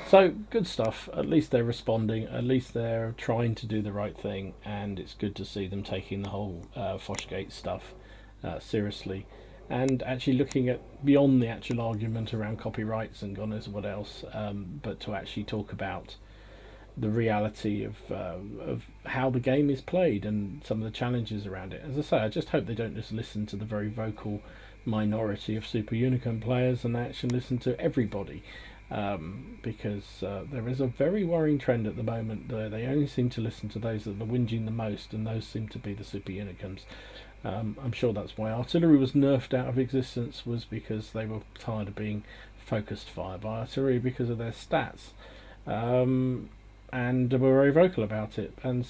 So, good stuff. At least they're responding. At least they're trying to do the right thing, and it's good to see them taking the whole Foshgate stuff seriously, and actually looking at beyond the actual argument around copyrights and God knows what else, but to actually talk about the reality of how the game is played and some of the challenges around it. As I say, I just hope they don't just listen to the very vocal minority of Super Unicum players and they actually listen to everybody, because there is a very worrying trend at the moment. They only seem to listen to those that are whinging the most, and those seem to be the Super Unicums. I'm sure that's why artillery was nerfed out of existence, was because they were tired of being focused fire by artillery because of their stats. And were very vocal about it, and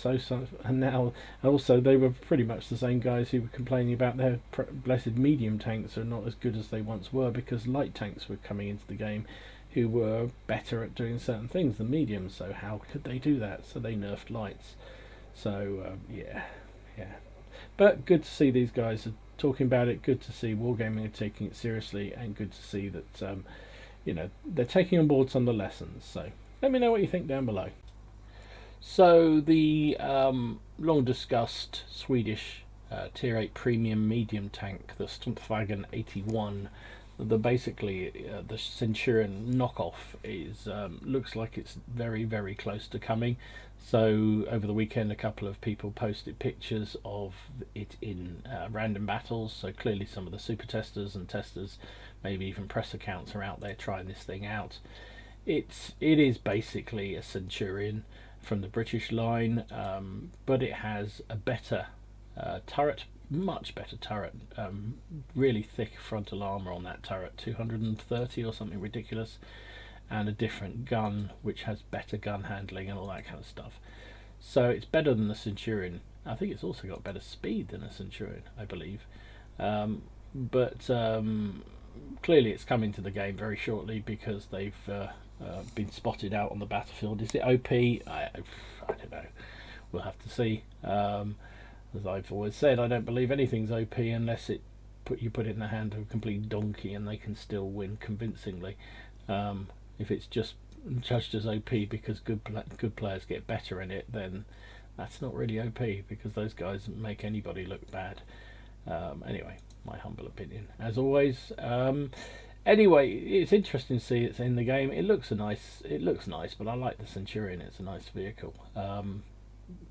and now also they were pretty much the same guys who were complaining about their blessed medium tanks are not as good as they once were because light tanks were coming into the game who were better at doing certain things than mediums, so how could they do that? So they nerfed lights. So yeah, but good to see these guys are talking about it, good to see Wargaming are taking it seriously, and good to see that they're taking on board some of the lessons. So let me know what you think down below. So the long discussed Swedish Tier 8 premium medium tank, the Stumpfwagen 81, the Centurion knockoff is looks like it's very, very close to coming. So over the weekend a couple of people posted pictures of it in random battles, so clearly some of the super testers and testers, maybe even press accounts, are out there trying this thing out. It is basically a Centurion from the British line, but it has a better turret, much better turret, really thick frontal armour on that turret, 230 or something ridiculous, and a different gun which has better gun handling and all that kind of stuff. So it's better than the Centurion. I think it's also got better speed than a Centurion, I believe, but clearly it's coming to the game very shortly because they've been spotted out on the battlefield. Is it OP? I don't know. We'll have to see. As I've always said, I don't believe anything's OP unless you put it in the hand of a complete donkey and they can still win convincingly. If it's just judged as OP because good players get better in it, then that's not really OP because those guys make anybody look bad. Anyway, my humble opinion, as always. Anyway, it's interesting to see it's in the game. It looks nice, but I like the Centurion. It's a nice vehicle.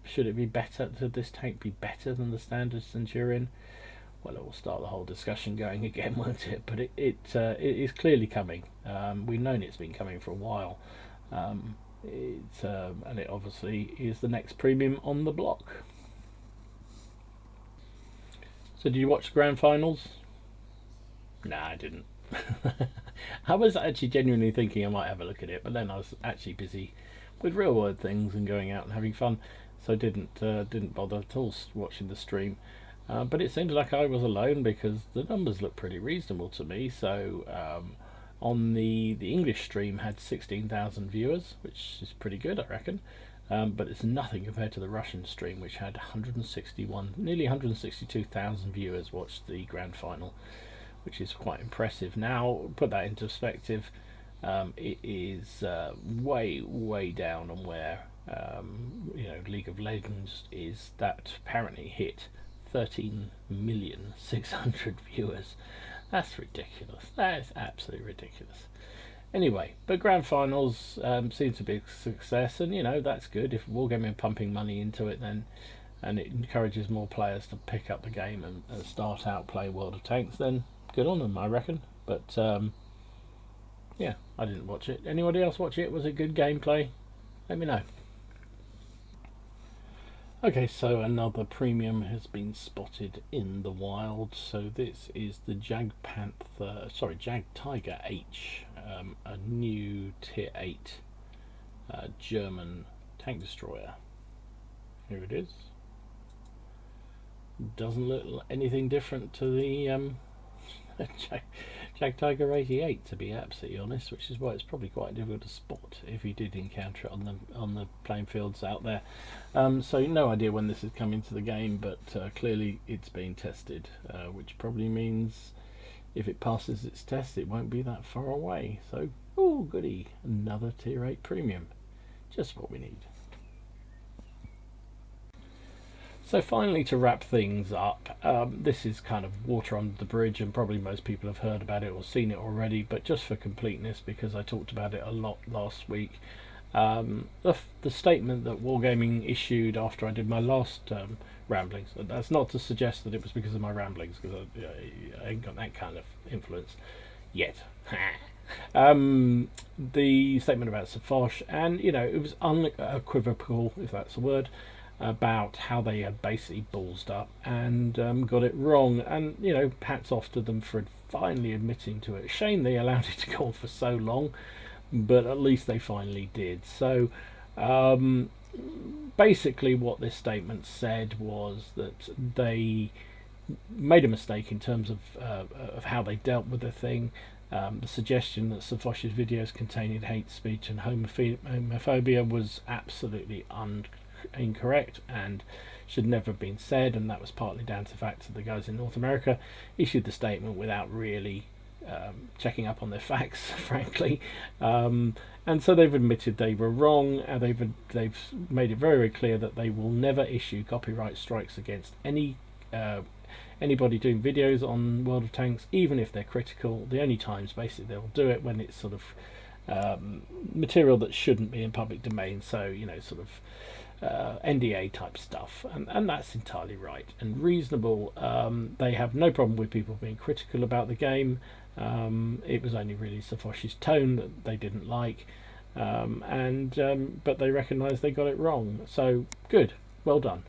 Should it be better? Should this tank be better than the standard Centurion? Well, it will start the whole discussion going again, won't it? But it is clearly coming. We've known it's been coming for a while. And it obviously is the next premium on the block. So did you watch the grand finals? Nah, I didn't. I was actually genuinely thinking I might have a look at it, but then I was actually busy with real world things and going out and having fun, so I didn't bother at all watching the stream. But it seems like I was alone because the numbers look pretty reasonable to me. So on the English stream had 16,000 viewers, which is pretty good, I reckon. But it's nothing compared to the Russian stream, which had nearly 162,000 viewers watched the grand final, which is quite impressive. Now, put that into perspective, it is way down on where League of Legends is. That apparently hit 13,600,000 viewers. That's ridiculous. That is absolutely ridiculous. Anyway, but grand finals seem to be a success, and that's good. If Wargaming are pumping money into it, then, and it encourages more players to pick up the game and start out playing World of Tanks, then good on them, I reckon. But yeah, I didn't watch it. Anybody else watch it? Was it good gameplay? Let me know. Okay, so another premium has been spotted in the wild. So this is the Jag Tiger H, a new Tier 8 German tank destroyer. Here it is. Doesn't look anything different to the Jag Tiger 88, to be absolutely honest, which is why it's probably quite difficult to spot if you did encounter it on the playing fields out there. So no idea when this is coming to the game, but clearly it's being tested, which probably means if it passes its test, it won't be that far away. So, oh goody, another Tier 8 premium, just what we need. So finally, to wrap things up, this is kind of water under the bridge, and probably most people have heard about it or seen it already, but just for completeness, because I talked about it a lot last week, the statement that Wargaming issued after I did my last ramblings, that's not to suggest that it was because of my ramblings, because I ain't got that kind of influence yet. The statement about Safosh, and it was unequivocal, if that's a word, about how they had basically ballsed up and got it wrong, and hats off to them for finally admitting to it. Shame they allowed it to go on for so long, but at least they finally did. So basically what this statement said was that they made a mistake in terms of how they dealt with the thing. The suggestion that Safosh's videos containing hate speech and homophobia was absolutely incorrect and should never have been said, and that was partly down to the fact that the guys in North America issued the statement without really checking up on their facts, frankly, and so they've admitted they were wrong, and they've made it very, very clear that they will never issue copyright strikes against anybody doing videos on World of Tanks, even if they're critical. The only times basically they'll do it when it's sort of material that shouldn't be in public domain, so sort of NDA type stuff, and that's entirely right and reasonable. They have no problem with people being critical about the game. It was only really Safosh's tone that they didn't like, but they recognise they got it wrong. So good, well done.